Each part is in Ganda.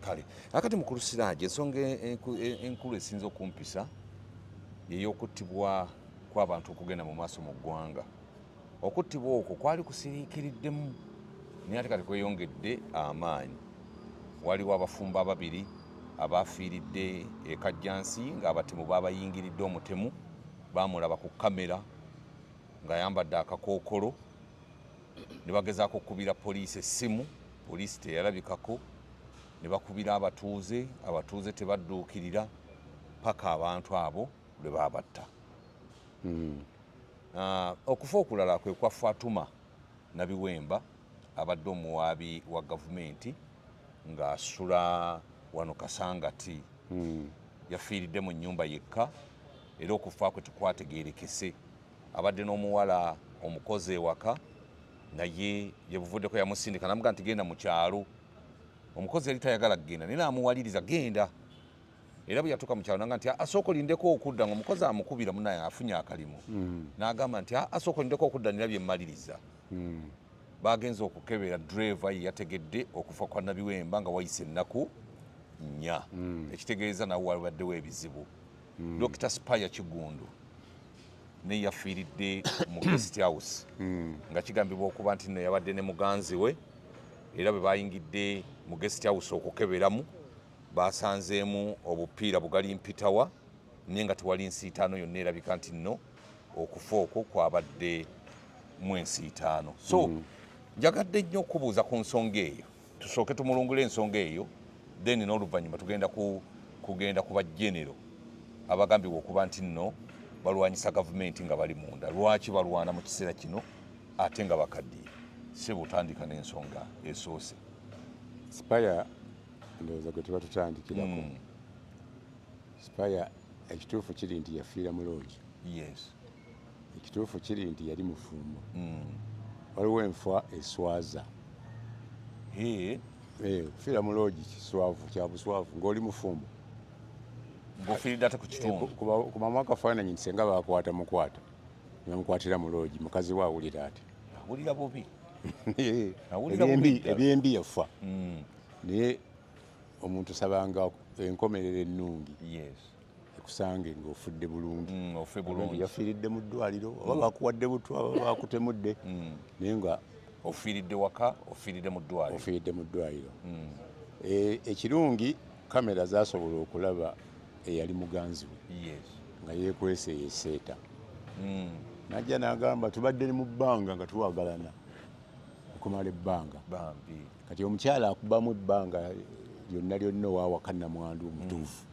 kale akati mu Kulusiraaje ensonga enkulu esinza okumpisa y'okuttibwa kw'abantu okugenda mu maaso mu ggwanga. Okuttibwa okwo kwali kusiriikiriddemu naye ate kati kweyongedde amaanyi. Waliwo abafumbo ababiri abaafiiridde e Kajjansi ng'abatemu baabayingiridde omutemu, baamulaba ku kamera ng'ayambadde akakookolo, ne bagezaako okukubira poliisi essimu, poliisi teyalabikako, ne bakubira abatuuze tebadduukirira paka abantu abo lwe baabatta. Okufa okulala kwe kwa Fatuma Nabiwemba abadde omuwaabi wa gavumenti ng'asula wano Kasangati. Yafiiridde mu nnyumba yekka era okufa kwe tekwategeerekese. Abadde n'omuwala omukozi ewaka naye yebuvuddeko yamusindika namuga nti genda mu kyalo. Omukozi yali tayagala kugenda naye n'amuwaliriza genda. Era bwe yatuuka mu kyalo nanga nti asooka olindeko okudda, ng'omukozi amukubira munaye afunye akalimu. N'agamba nti asooka olindeko okudda nira bye mmaliriza. Bagenze okukebera driver ye yategedde okufa kwa Nabiwemba nga wayise ennaku 4. Ekitegeeza nawe wabaddewo ebizibu. Dr. Spaya Kigundu naye yafiiridde mu guest house nga kigambibwa okuba nti nno yabadde ne muganzi we, era bwe bayingidde mu guest house okukeberamu basanzeemu obupiira bugali mpitawa naye nga tewali nsiitaano yonna erabika nti nno okufa okwo kwabadde mu ensiitaano. So njagadde nnyo okubuuza ku nsonga eyo, tusooke tumulungule ensonga eyo, then n'oluvannyuma kugenda ku bajenero abagambibwa okuba nti nno balwanyisa gavumenti nga bali munda. Lwaki balwana mu kiseera kino ate nga bakaddiye? Si butandika n'ensonga esoose. Spaya ndowooza gwe tuba tutandikirako. Spaya ekituufu kiri nti yafiira mu loogi. Yes. Ekituufu kiri nti yali mufumbo. Waliwo enfa eswaza. Okufiira mu loogi kiswavu, kya buswavu ng'oli mufumbo. Ng'ofiiridde ate ku kitundu. Kubamu akafaananyi nti senga baakwata mukwata ne bamukwatira mu loogi, mukazi we awulira ate. Awulira bubi. Ebyembi yafa. Naye omuntu sabanga enkomerero ennungi ekusange ng'ofudde bulungi. Ofe bulungi. Yafiiridde mu ddwaliro oba bakuwadde butwa oba bakutemudde naye nga ofiiridde waka, ofiiridde mu ddwaliro. Ofiiridde mu ddwaliro. Ekirungi kamera zaasobola okulaba eyali muganzi we nga yeekwese yeeseeta. Najja n'agamba tubadde mu bbanga nga tuwagalana okumala ebbanga. Kati omukyala akubamu ebbanga lyonna owaawaka nnamwandu omutuufu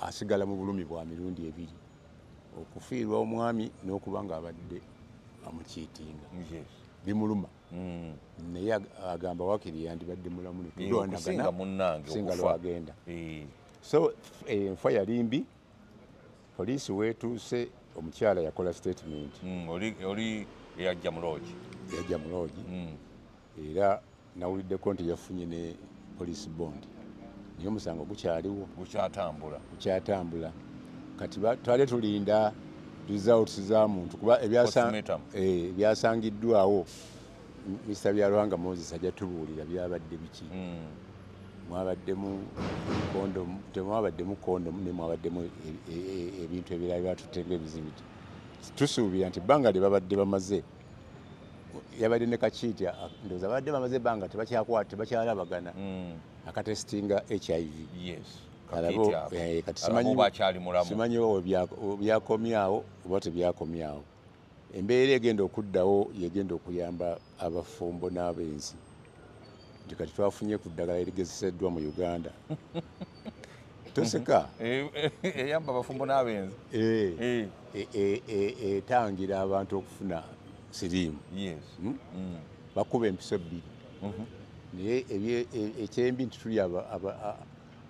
asigala mu bulumi bwa mirundi 2, okufiirwa omwami n'okuba ng'abadde amukiitinga bimuluma. Naye agamba wakiri yandibadde mulamu netulwanagana singa lwagenda. So enfa yali mbi. Poliisi weetuuse omukyala yakola statement. Oli eyajja mu loogi. Yajja mu loogi era nawuliddeko nti yafunye ne police bond. Naye omusango gukyaliwo. Gukyatambula. Kati twali tulinda results za muntu kuba ebyasangiddwawo Mr. Byalwanga Moses ajja tubuulira byabadde biki. Mwabaddemu kondomu, temwabaddemu kondomu ne mwabaddemu ebintu ebirala byatutenga ebizibiti. Tusuubira nti ebbanga lye babadde bamaze yabadde ne kakiiti ndowooza babadde bamaze ebbanga tebakyalabagana akatesitinga HIV. Kati simanyi byakomyawo oba tebyakomyawo. Embeera egenda okuddawo yegenda okuyamba abafumbo n'abenzi nti kati twafunye ku ddagala erigezeseddwa mu Uganda. Toseka eyamba abafumbo n'abenzi etangira abantu okufuna siriimu. Bakuba empiso 2. Naye ekyembi nti tuli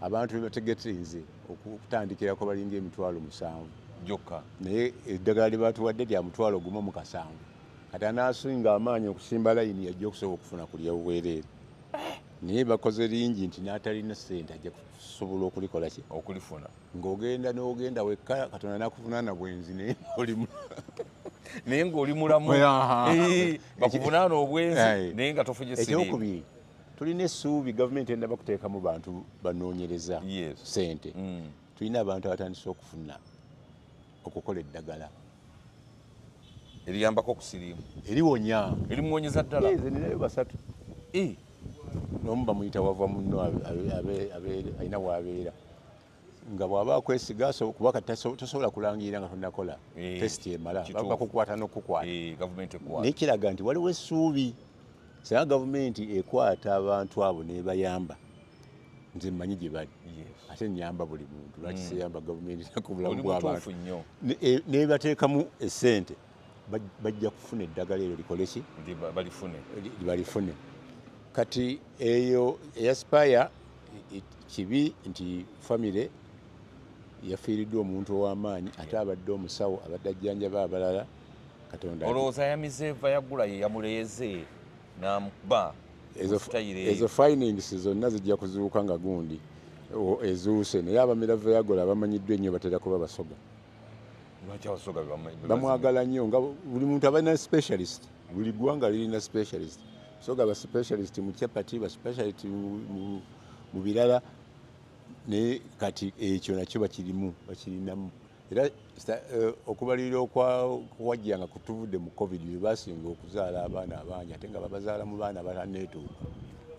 abantu bebategetinze okutandikirako balinga emitwalo 7 gyokka. Naye eddagala lye batuwadde lya mutwalo 1 kati anaasinga amaanyi okusimba layini yajja okusobola okufuna kulya bwereere. Naye bakoze lingi nti n'atalina ssente ajja kusobola okulikola ki? Okulifuna. Ng'ogenda wekka Katonda n'akuvunaana bwenzi naye ng'oli mulamu. Bakuvunaana obwenzi naye nga tofunye siriimu. Ekyokubiri tulina essuubi gavumenti endaba kuteekamu bantu banoonyereza ssente. Tulina abantu abatandise okufuna okukola eddagala eriyambako okusiriimu eriwonya erimuwonyeza ddala. Nze ninayo basatu n'omu bamuyita wava munno alina waabeera nga bw'aba akwesiga kuba kati tosobola kulangirira nga tonakola tesiti emala bakukwata n'okukwata. Naye kiraga nti waliwo essuubi singa gavumenti ekwata abantu abo n'ebayamba, nze mmanyi gye bali ate nyamba buli muntu. Lwaki seyamba gavumenti ku bulamu bw'abantu n'ebateekamu essente bajja kufuna eddagala eryo likole ki balifune. Kati eyo eyaspaya kibi nti famire yafiiriddwa omuntu ow'amaanyi ate abadde omusawo abadde ajjanjaba abalala. Katonda olowooza yamizeeva yagula ye yamuleeze n'amuba ezo findings zonna zijja kuzibuka nga gundi ezuuse, naye abamiravu yagola abamanyiddwa ennyo batera kuba basoga. Bamwagala nnyo nga buli muntu abalina specialist, buli ggwanga lirina specialist. Soga ba specialist mu chapati, ba specialist mu birala, ne kati ekyo nakyo bakirinamu. Era okubalira okwajjanga kutuvudde mu covid bebasinga okuzaala abaana abangi ate nga babazaala mu baana bataneetuuka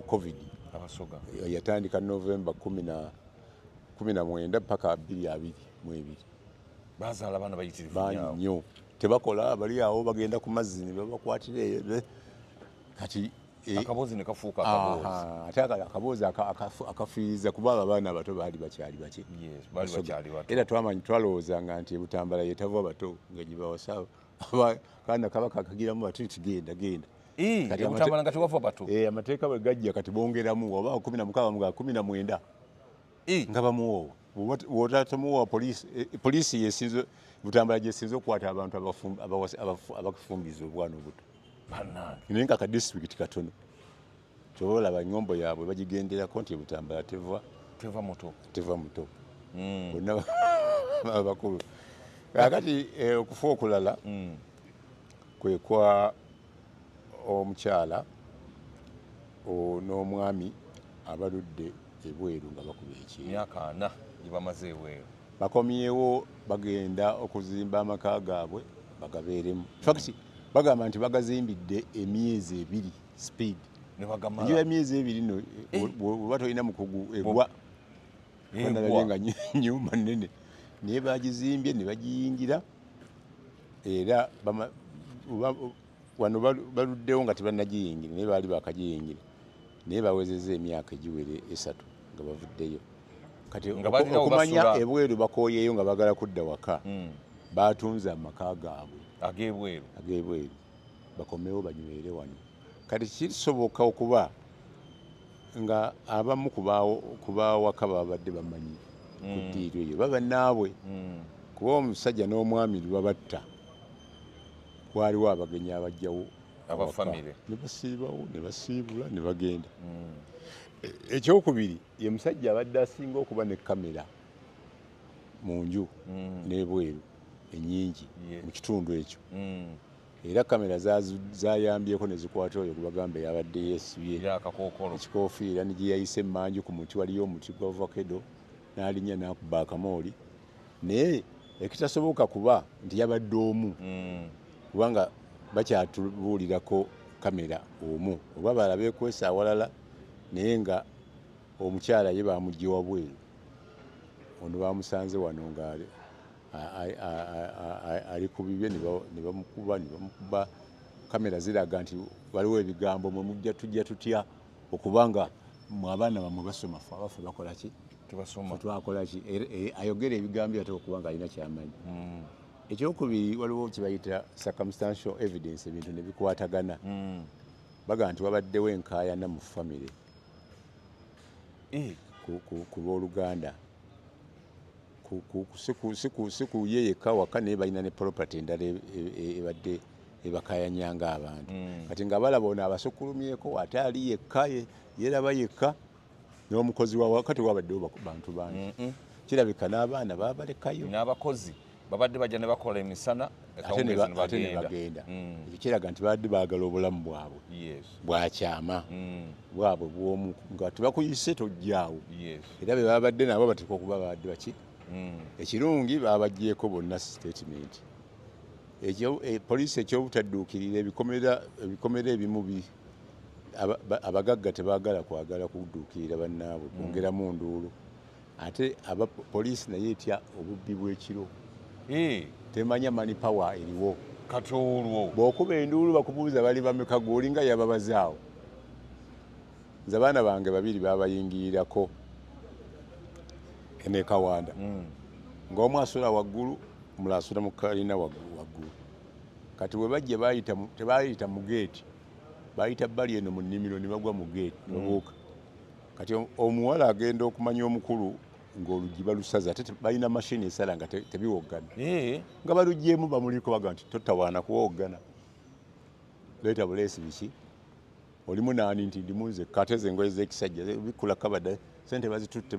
covid. Abasoga yatandika November 19 paka 2022 bazaala abaana bayitirivu nnyo, tebakola bali awo bagenda ku mazzi ne babakwatira eyo. Kati akaboozi ne kafuuka akaboozi ate akaboozi akafiiriza kuba abaana abato baali bakyali baki era twalowoozanga nti Butambala yetava bato nga gye bawasa kaana kaba kakagiramu bato genda Butambala nga tewava bato. Amateeka bwe gajja kati bongeramu oba 16 19 nga bamuwoowa. Bw'otatamuwoowa poliisi yesinze Butambala gyesinze okukwata abantu abakufumbiza obwana obuto. Naye nga akadisitulikiti katono kyobalaba nnyombo yaabwe bagigenderako nti Butambala teva muto bonna abakulu. Kakati okufa okulala kwe kwa omukyala n'omwami abaludde ebweru nga bakuba ekyero. Myaka 4 gye bamaze ebweru. Bakomyewo bagenda okuzimba amaka gaabwe bagabeeremu. Fakisi bagamba nti bagazimbidde emyezi 2 speed. Nyo emyezi 2 no bwe tolina mukugu egwa. Nalabye nga nyumba nnene. Naye bagizimbye ne bagiyingira era wano baluddewo nga tebannagiyingira naye baali bakagiyingira. Naye bawezezza emyaka egiwere 3 nga bavuddeyo. Kati okumanya ebweru bakooyeeyo nga bagala kudda waka batunze amaka gaabwe ag'ebweru bakomewo banywere wano. Kati kisoboka okuba nga abamu kubawaka babadde bamanyi ku ddiiro eyo baba naabwe kuba omusajja n'omwami babatta waliwo abagenyi abajjawo abafamire ne basiibawo ne basiibula ne bagenda. Ekyokubiri ye musajja abadde asinga okuba ne kamera mu nju n'ebweru ennyingi mu kitundu ekyo. Era kamera zayambyeko ne zikwata oyo gubagamba yabadde yeesibye ekikoofiira ne gye yayise emmanju ku muti, waliyo omuti gwa ovakado n'alinnya n'akuba akamooli. Naye ekitasoboka kuba nti yabadde omu kubanga bakyatubuulirako kamera omu oba balabe kwesa awalala, naye nga omukyala ye bamugye wabweru. Ono bamusanze wano nga ali ku bibye ne bamukuba. Kamera ziraga nti waliwo ebigambo mwe mujja tujja tutya okubanga mu abaana bamwe basoma fe abafe bakola ki twakola ki ayogera ebigambo ate okubanga alina kyamanyi. Ekyokubiri waliwo kibayita circumstantial evidence, ebintu ne bikwatagana. Baga nti wabaddewo enkaayana mu famire ku booluganda siku ye yekka waka naye balina ne property endala ebadde ebakayanyanga abantu. Kati nga balaba ono abasukulumyeko ate ali yekka yeraba yekka n'omukozi wakati wabaddewo bantu bangi. Kirabika n'abaana babalekayo n'abakozi babadde bajja ne bakola emisana ate ne bagenda ekiraga nti badde baagala obulamu bwabwe bwakyama bwabwe bw'omu nga tebakuyise tojjaawo era be babadde nabo bateekwa okuba babadde baki ekirungi babaggyeko bonna statement poliisi ekyobutadduukirira ebikomera ebimu abagagga tebaagala kwagala kudduukirira bannaabwe kwongeramu nduulu ate poliisi naye etya obubbi bw'ekiro temanya mani power eriwo kati olwo bw'okuba enduulu bakubuuza bali bameka gwolinga yababazaawo nze abaana bange babiri babayingirirako Kawanda ng'omu asula waggulu omulala asula mu kalina waggulu kati bwe bajja tebaayita mu geeti bayita bbali eno mu nnimiro ne bagwa mu geeti ne babuuka kati omuwala agenda okumanya omukulu ng'oluggi balusaza ate balina mashini esala nga tebiwoggana nga baluggyemu bamuliko baga nti totawaana kuwoggana leeta buleesi biki olimu naani nti ndimunze kateze engoye z'ekisajja bikula kabada sente bazitutte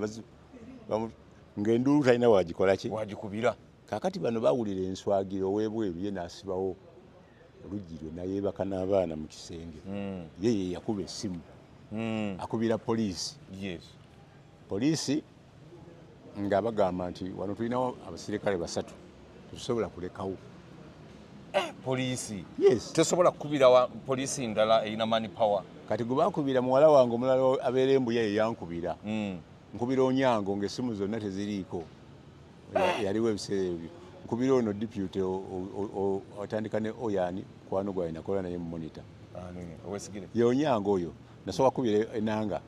ng'enduulu talina wagikubira kaakati bano bawulira enswagiro ow'ebweru ye n'asibawo oluggi lwe nayeebaka n'abaana mu kisenge ye yakuba essimu akubira poliisi poliisi nga bagamba nti wano tulinawo abasirikale 3 tetusobola kulekawo poliisi tesobola kukubira poliisi ndala erina mani power kati gwe bakubira muwala wange omulala abeera embuya ye yankubira nkubira Onyango ng'essimu zonna teziriiko yaliwo ebiseera ebyo nkubira ono deputy otandika ne Oyani kwano gwaye nakola naye mu monitor ye Onyango oyo nasooka kubira enanga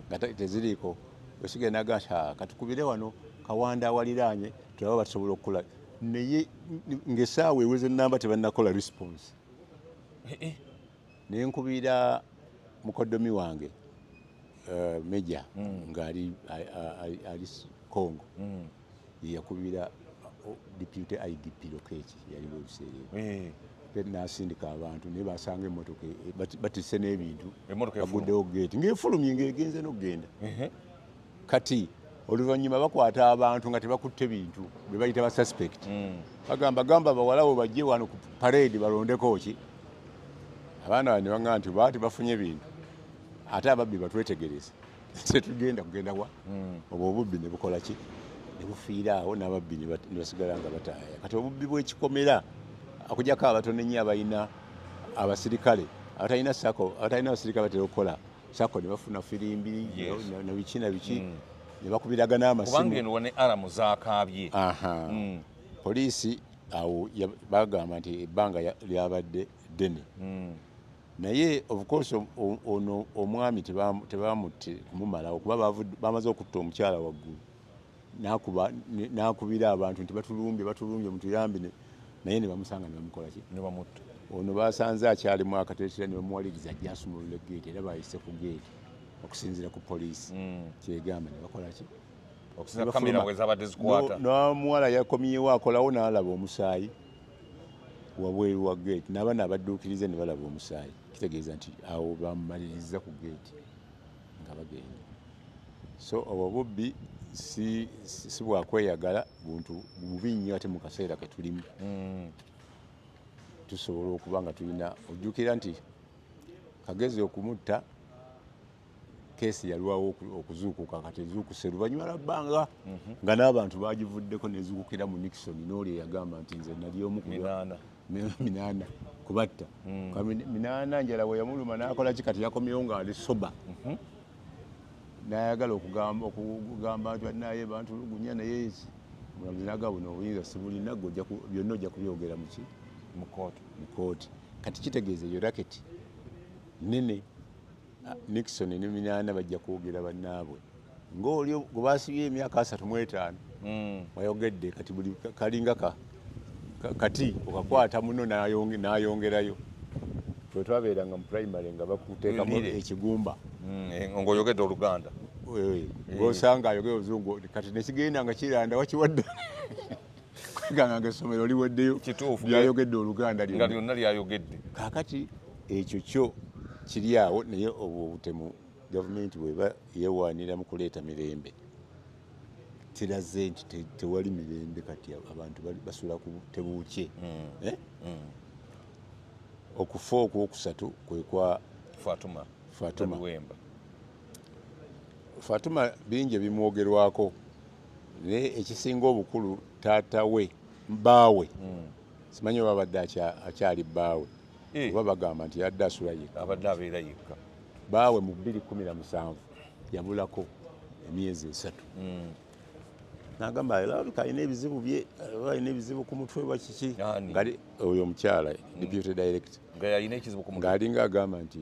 nga teziriiko Wesigire naga katukubire wano Kawanda awaliraanye tulaba basobola okukola naye ng'essaawa eweze namba tebannakola response naye nkubira mukoddomi wange Meja ng'ali Congo yakubira deputy IDP Lokeki yaliwo ebiseera ebyo n'asindika abantu naye basanga emmotoka batisse n'ebintu baguddewo geeti ng'efulumye ng'egenze n'okugenda kati oluvannyuma bakwata abantu nga tebakutte bintu bye bayita ba suspect gamba bawalawo bajje wano ku parade balondeko ki abaana bano banga nti baati bafunye bintu ate ababbi batwetegereze tetugenda kugenda wa obwo obubbi ne bukola ki ne bufiira awo n'ababbi ne basigala nga bataaya kati obubbi bw'ekikomera akujjako abatono ennyo abalina abasirikale abatalina sako abatalina abasirikale batera okukola sako ne bafuna firimbi na biki na biki ne bakubiragana amasimu kubanga eno ne alamu zaakaabye poliisi awo bagamba nti ebbanga lyabadde ddene naye of course ono omwami tebamutte kumumalawo kuba bamaze okutta omukyala waggulu n'akubira abantu nti batulumbye mutuyambi naye ne bamusanga ne bamukola ki ne bamutta ono basanze akyalimu akateetera ne bamuwaliriza ajja asumulula geeti era bayise ku geeti okusinziira ku poliisi kyegamba ne bakola ki okusinziira kamera bwe zabadde zikwata n'omuwala yakomyewo akolawo n'alaba omusaayi wabweru wa geeti n'abaana abadduukirize ne balaba omusaayi kitegeeza nti awo bamumaliriza ku geeti nga bagenda so obwo bubbi si bwakweyagala buntu bubi nnyo ate mu kaseera ke tulimu tusobola okuba nga tulina ojjukira nti Kagezi okumutta keesi yalwawo okuzuukuka kati ezuukuse luvannyuma lwa bbanga nga n'abantu bagivuddeko nezuukukira mu Nixon n'oli eyagamba nti nze nali omu minaana kubatta minaana njala bwe yamuluma n'akola ki kati yakomyewo ng'ali soba n'ayagala okugamba nti naye bantulugunya naye omulamuzi n'agamba buno obuyinza sibulina gwe byonna ojja kubyogera mu kooti kati kitegeeza eyo raketi nene Nixon ne Minaana bajja kwogera bannaabwe ng'oli gwe baasibye emyaka 35 wayogedde kati buli kalinga kati okakwata muno n'ayongerayo twe twabeeranga mu primary nga bakuteekamu ekigumba ng'oyogedde Oluganda ng'osanga ayogera Oluzungu kati nekigenda nga kiranda wakiwadde kweganga ng'essomero liweddeyo lyayogedde Oluganda nga lyonna lyayogedde kaakati ekyo kyo kiri awo naye obwo obutemu gavumenti bweba yeewaanira mu kuleeta mirembe kiraze nti tewali mirembe kati abantu basula ku tebuukye. Okufa okwokusatu kwe kwa Fatuma bingi ebimwogerwako naye ekisinga obukulu taata we bbaawe simanyi oba abadde akyali bbaawe oba bagamba nti yadde asula yekka. Abadde abeera yekka. Bbaawe mu 2017 yabulako emyezi 3. N'agamba alina ebizibu bye, alina ebizibu ku mutwe wa kiki. Ngali oyo omukyala deputy director ng'alina ekizibu ku mutwe. Ng'alinga agamba nti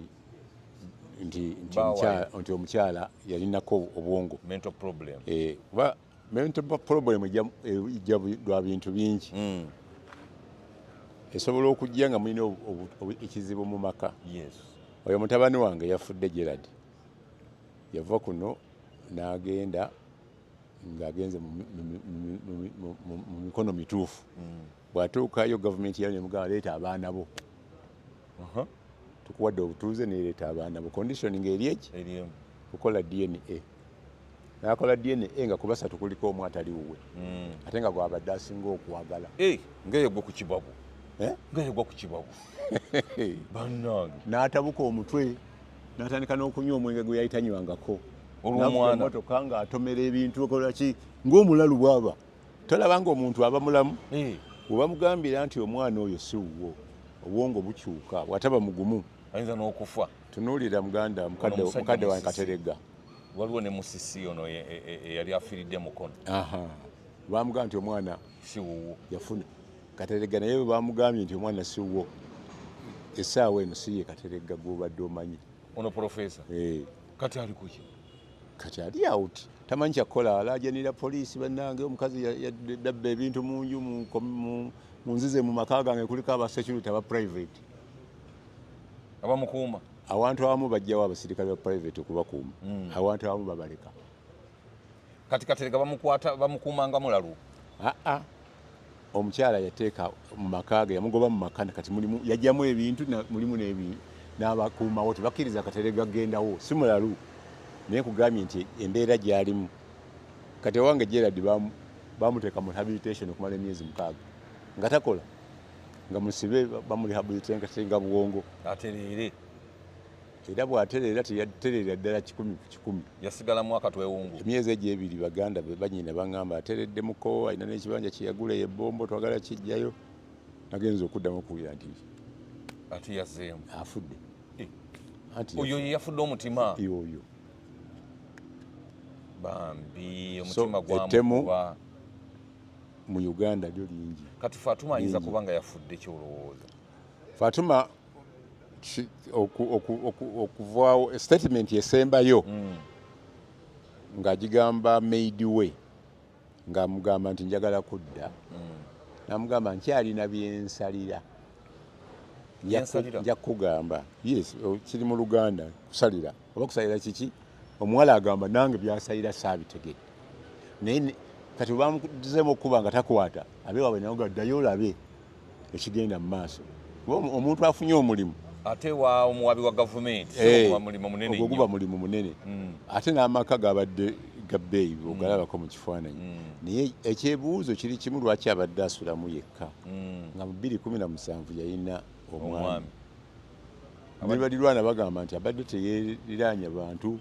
omukyala yalinako obwongo. Mental problem. Kuba mental problem ejja lwa bintu bingi. Esobola okujja nga mulina ekizibu mu maka. Oyo mutabani wange yafudde Gerard. Yava kuno n'agenda ng'agenze mu mikono mituufu. Bw'atuukayo gavumenti yayo nemugamba leeta abaana bo. Tukuwadde obutuuze nereeta abaana bo. Conditioning eri eki? Kukola DNA. N'akola DNA nga ku basatu kuliko omu atali wuwe. Ate nga gwabadde asinga okwagala. Ng'eyo gwe ku kibabu. Ng'eyo gwe ku kibabu. Bannange. N'atabuka omutwe. N'atandika n'okunywa omwenge gwe yayitanywangako. Olw'omwana. N'emmotoka ng'atomera ebintu okola ki ng'omulalu bw'aba. Tolaba ng'omuntu aba mulamu. Bwe bamugambira nti omwana oyo si wuwo. Obwongo bukyuka bw'ataba mugumu. Ayinza n'okufa. Tunuulira mukadde wa Kateregga. Waliwo ne musisi ono eyali afiiridde mukono. Bamugamba nti omwana si wuwo. Yafuna Kateregga naye bamugambye nti omwana si wuwo. Essaawa eno si ye Kateregga gw'obadde omanyi. Ono profesa. Kati ali kuki? Kati ali out. Tamanyi kyakola alaajanira poliisi bannange omukazi yadabba ebintu mu nju mu nzize mu maka gange kuliko aba security aba private. Abamukuuma. Awantu abamu bajjawo abasirikale ba private okubakuuma. Awantu abamu babaleka. Kati Kateregga bamukuuma nga mulalu. Omukyala yateeka mu maka ge yamugoba mu maka kati yajjamu ebintu mulimu n'abakuumawo tebakkiriza Kateregga agendawo si mulalu. Naye kugambye nti embeera gy'alimu kati wange Gerard bamuteeka mu rehabilitation okumala emyezi 6 nga takola nga musibe bamurehabilitate nga buwongo atereere era bw'atereera teyatereera ddala 100 ku 100. Yasigala mwaka twewungu. Emyezi egyo ebiri baganda be banyina bangamba ateredde muko alina n'ekibanja kye yagula ebbombo twagala kijjayo nagenza okuddamu okuwulira nti ati yazzeemu afudde. Oyo yafudde omutima. Oyo bambi omutima gwamukuba mu Uganda lyo lingi. Kati Fatuma ayinza kuba nga yafudde kyolowooza. Fatuma okuvaawo statement esembayo ng'agigamba maid we ng'amugamba nti njagala kudda n'amugamba nkyalina byensalira nja kugamba kiri mu Luganda kusalira oba kusalira kiki omuwala agamba nange byasalira saabitegedde naye kati bamuzemu okuba nga takwata abe waabwe nawe ddayo olabe ekigenda mu maaso omuntu afunye omulimu ate wa omuwabi wa gavumenti mulimu munene oguba mulimu munene ate n'amaka gabadde gabbeeyi ogalabako mu kifaananyi naye ekyebuuzo kiri kimu lwaki abadde asulamu yekka nga mu 2017 yalina omwami nebalirwana bagamba nti abadde teyeriraanya bantu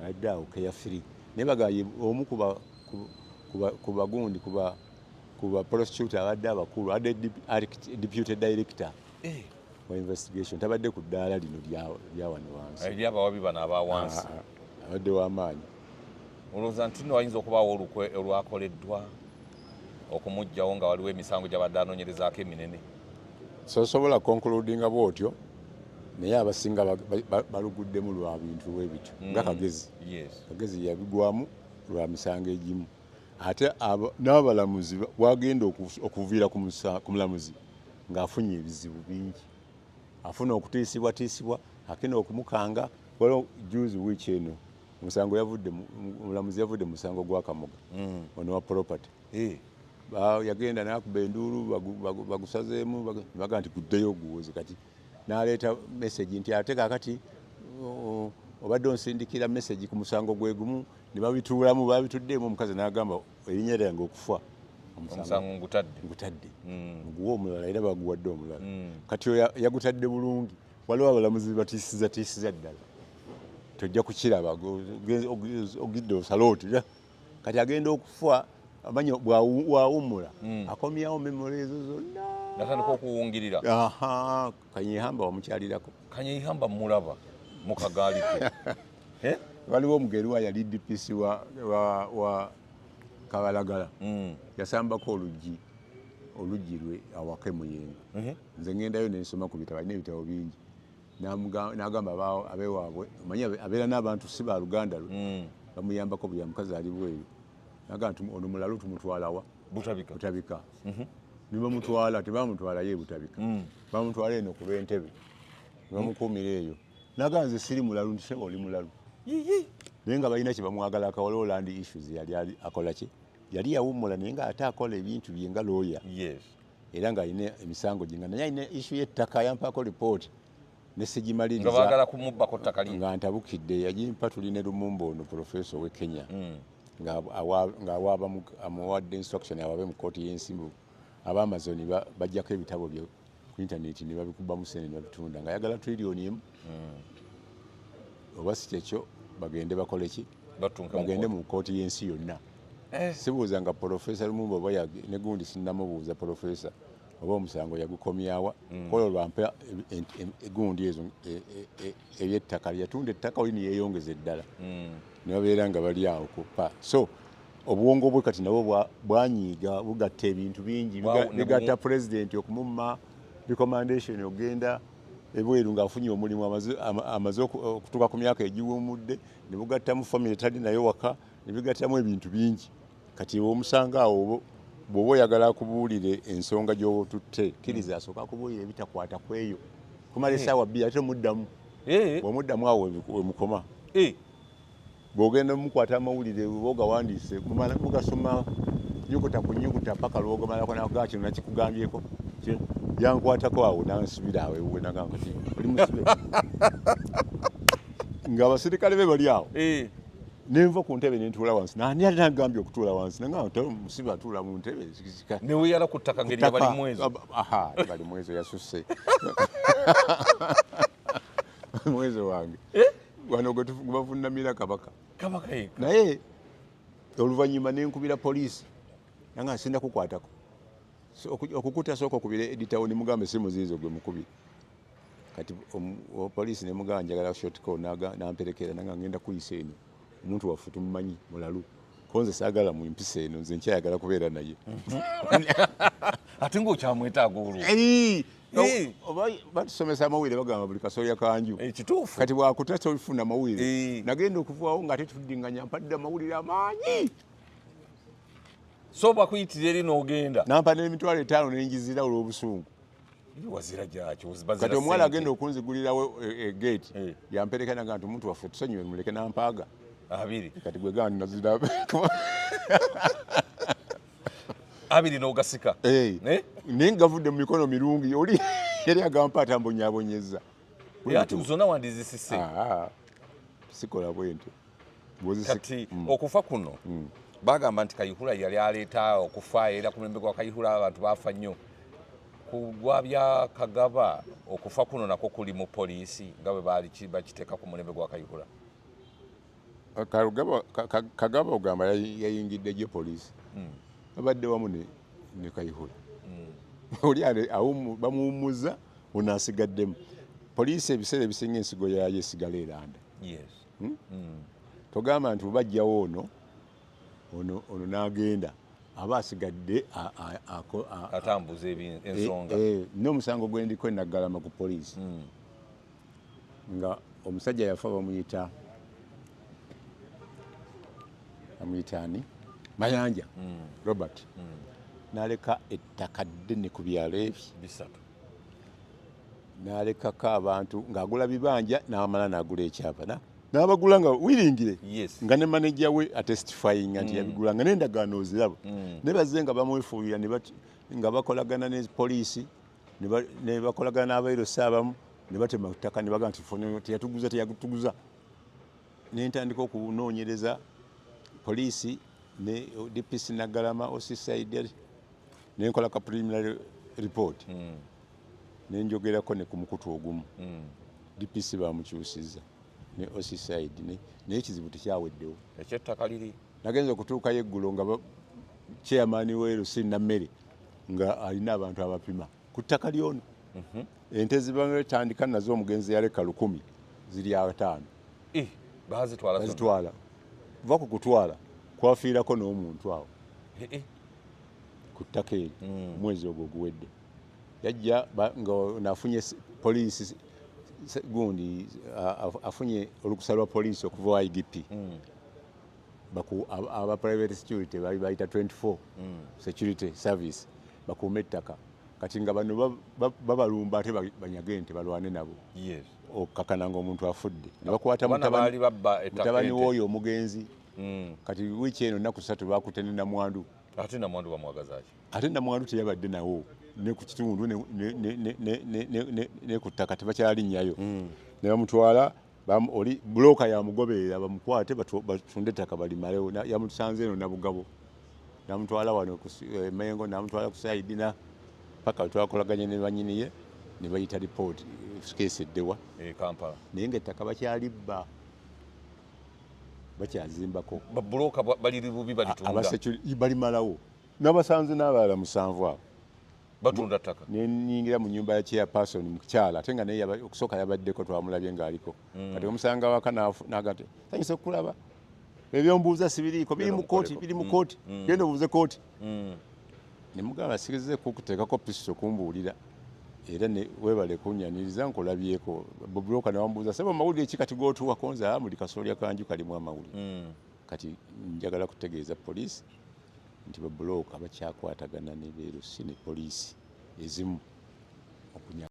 adde awo carefree naye bagambye omu ku bagundi ku ba prosecutor abadde abakulu adde deputy director wa investigation tabadde ku ddaala lino lya wano wansi eri abawabi bano abawansi abadde w'amaanyi. Olowooza nti nno wayinza okubaawo olukwe olwakoleddwa okumuggyawo nga waliwo emisango gy'abadde anoonyerezaako eminene. Sosobola concludinga bw'otyo naye abasinga baluguddemu lwa bintu bwebityo nga Kagezi yabigwamu lwa misango egimu ate n'abalamuzi bwagenda okuviira ku mulamuzi ng'afunye ebizibu bingi afuna okutiisibwatiisibwa akina okumukanga waliwo juzi wiiki eno omulamuzi yavudde mu musango gwa Kamoga ono wa property yagenda n'akuba enduulu bagusazeemu baga nti guddeyo oguwoze kati n'aleeta message nti ate kaakati obadde onsindikira message ku musango gwe gumu ne babituulamu babituddemu omukazi n'agamba erinnya lyange okufa omusango ngutadde nguwa omulala era baguwadde omulala kati oyo yagutadde bulungi waliwo abalamuzi batiisiza ddala tojja kukiraba ogidde osalooti kati agenda okufa amanyi bwawummula akomyawo memole ezo zonna natandika okuwungirira Kanyehamba wamukyalirako Kanyehamba mulaba mu kagaali ke waliwo omugerwa yali DPC wa Kabalagala yasambako oluggi lwe awake Muyenga nze ngendayo nensoma ku bitabo alina ebitabo bingi n'agamba abewaabwe omanyi abeera n'abantu si ba luganda lwe bamuyambako buli mukazi ali bweru n'agamba nti ono mulalu tumutwalawa Butabika ne bamutwala tebamutwalayo e Butabika bamutwala eno ku lw'Entebbe ne bamukuumira eyo n'agamba nze siri mulalu nti seba oli mulalu naye nga balina kye bamwagalako waliwo land issues yali akola ki yali yawummula naye nga ate akola ebintu bye nga lawyer era ng'alina emisango gye nga naye alina issue y'ettaka yampaako report ne sigimaliriza nga baagala kumubbako ttaka lino nga ntabukidde yagimpa tuli ne Lumumba ono professor ow'e Kenya nga amuwadde instruction awabe mu kooti y'ensimbu ab'Amazon bajjako ebitabo bye ku internet ne babikuba mu sene ne babitunda nga yagala trillioni emu oba si kyekyo bagende bakole ki bagende mu kooti y'ensi yonna sibuuza nga professor Lumumba oba ne gundi sinnamubuuza professor oba omusango yagukomyawa kola lwampa egundi ezo ebyettaka lyatunda ettaka oli niyeyongeza eddala ne babeera nga bali awo kupa so obwongo bwe kati nabwo bwanyiiga bugatta ebintu bingi bigatta president okumumma recommendation ogenda ebweru ng'afunye omulimu amaze okutuuka ku myaka egiwummudde ne bugattamu family tali nayo waka ne bigattamu ebintu bingi kati omusanga awo bw'oba oyagala akubuulire ensonga gy'oba otutte kkiriza asooka akubuulira ebitakwata ku eyo kumala essaawa bbiri ate omuddamu bw'omuddamu awo wemukoma bw'ogenda mukwata amawulire oba ogawandiise mugasoma nyukuta ku nyukuta paka lwogamalako naga kino nakikugambyeko yankwatako awo nansibira awo ewuwe nagamba kati oli musibe ng'abasirikale be bali awo nenva ku ntebe nentuula wansi nani ali nagambye okutuula wansi nagamba musibe atuula mu ntebe neweyala ku ttaka ngeri yabalimu ezo balimu ezo yasusse mwezo wange wano gwebavunnamira kabaka naye oluvannyuma nenkubira poliisi nanga sinda kukwatako okukuta sooka okubira editawo nimugambe simu ziizo gwe mukubire kati poliisi nemugamba njagala shotco namperekera nanga ngenda kuyisa eno omuntu waffe tumumanyi mulalu konze saagala mu mpisa eno nze nkyayagala kubeera naye ate ng'okyamwetaaga olwo oba batusomesa amawulire bagamba buli kasolya kanju kituufu kati bwakuta tolifuna amawulire nagenda okuvaawo ngaate tuddinganya mpadde amawulire amaanyi so bakuyitira eri n'ogenda nampa n'emitwalo 5 nenjizira olw'obusungu wazira gyakyo kati omuwala agenda okunzigulirawo egate yampereka naga nti omuntu waffe tusonyiwe muleke nampaaga 2 kati gwe gandi nazira 2 n'ogasika naye ngavudde mu mikono mirungi oli yali agampa atambonyabonyeza ati zonna wandizisise sikola bwentyo kati okufa kuno bagamba nti Kayihura yali aleeta okufa era ku mulembe gwa Kayihura abantu baafa nnyo kugwa bya Kagaba okufa kuno nako kuli mu poliisi nga bwe baali bakiteeka ku mulembe gwa Kayihura Kagaba ogamba yayingidde gye poliisi babadde wamu ne Kayihura oli bamuwummuza ono asigaddemu poliisi ebiseera ebisinga ensigo yayo esigala eranda togamba nti bubajjawo ono n'agenda aba asigadde atambuza ensonga n'omusango gwe ndiko enaggalama ku poliisi nga omusajja yafa bamuyita ani Mayanja Robert n'aleka ettaka ddene ku byalo ebyo bisatu n'alekako abantu ng'agula bibanja n'amala n'agula ekyapa n'abagula nga wiringire nga ne manager we atestifying nti yabigula nga n'endagaano oziraba ne bazze nga bamwefuuyira nga bakolagana ne poliisi ne bakolagana n'abayirosi abamu ne batema ttaka ne bagamba nti teyatuguza nentandika okunoonyereza poliisi ne DPC Naggalama Osiside nenkola ka preliminary report nenjogerako ne ku mukutu ogumu DPC bamukyusizza ne Osiside naye ekizibu tekyaweddewo ekyettaka liri nagenza okutuukayo eggulo nga chairman w'erusi Nammere nga alina abantu abapima ku ttaka lyono ente zibatandika nazo omugenzi yaleka 1000 ziri 5 bazitwala va ku kutwala kwafiirako n'omuntu awo ku ttaka eri omwezi ogwo guwedde yajja nga nafunye poliisi gundi afunye olukusa lwa poliisi okuva wa IGP aba private security bayita 24 security service bakuuma ettaka kati nga bano babalumba ate banyage ente balwane nabo okakana nga omuntu afudde ne bakwata mutabani w'oyo omugenzi kati wiiki eno nnaku 3 bakutte ne namwandu ate namwandu bamwagazaki ate namwandu teyabadde nawo ne ku kitundu ne ku ttaka tebakyalinnyayo ne bamutwala oli buloka yamugoberera bamukwate batunde ettaka balimalewo yamusanze eno nabugabo namutwala wano Mengo namutwala ku Saidina paka twakolaganye ne banyiniye ne bayita report case eddewa Kampala naye nga ettaka bakyalibba bakyazimbako babuloka baliri bubi balitunda balimalawo n'abasanze n'abalala 7 abo batunda ttaka nenyingira mu nyumba ya chairperson mukyala ate nga naye okusooka yabaddeko twamulabye ng'aliko kati omusanga waka n'agate sanyise okulaba ebyombuuza sibiriiko biri mu kooti genda obuuze kooti ne mugamba sigeze kukuteekako pisto kumbuulira era weebale kunnyaniriza nkolabyeko buloka nawambuuza saba amawulire eki kati gootuwako nze muli kasolya kanju kalimu amawulire kati njagala kutegeeza poliisi nti babuloka bakyakwatagana ne beerusi ne poliisi ezimu okunya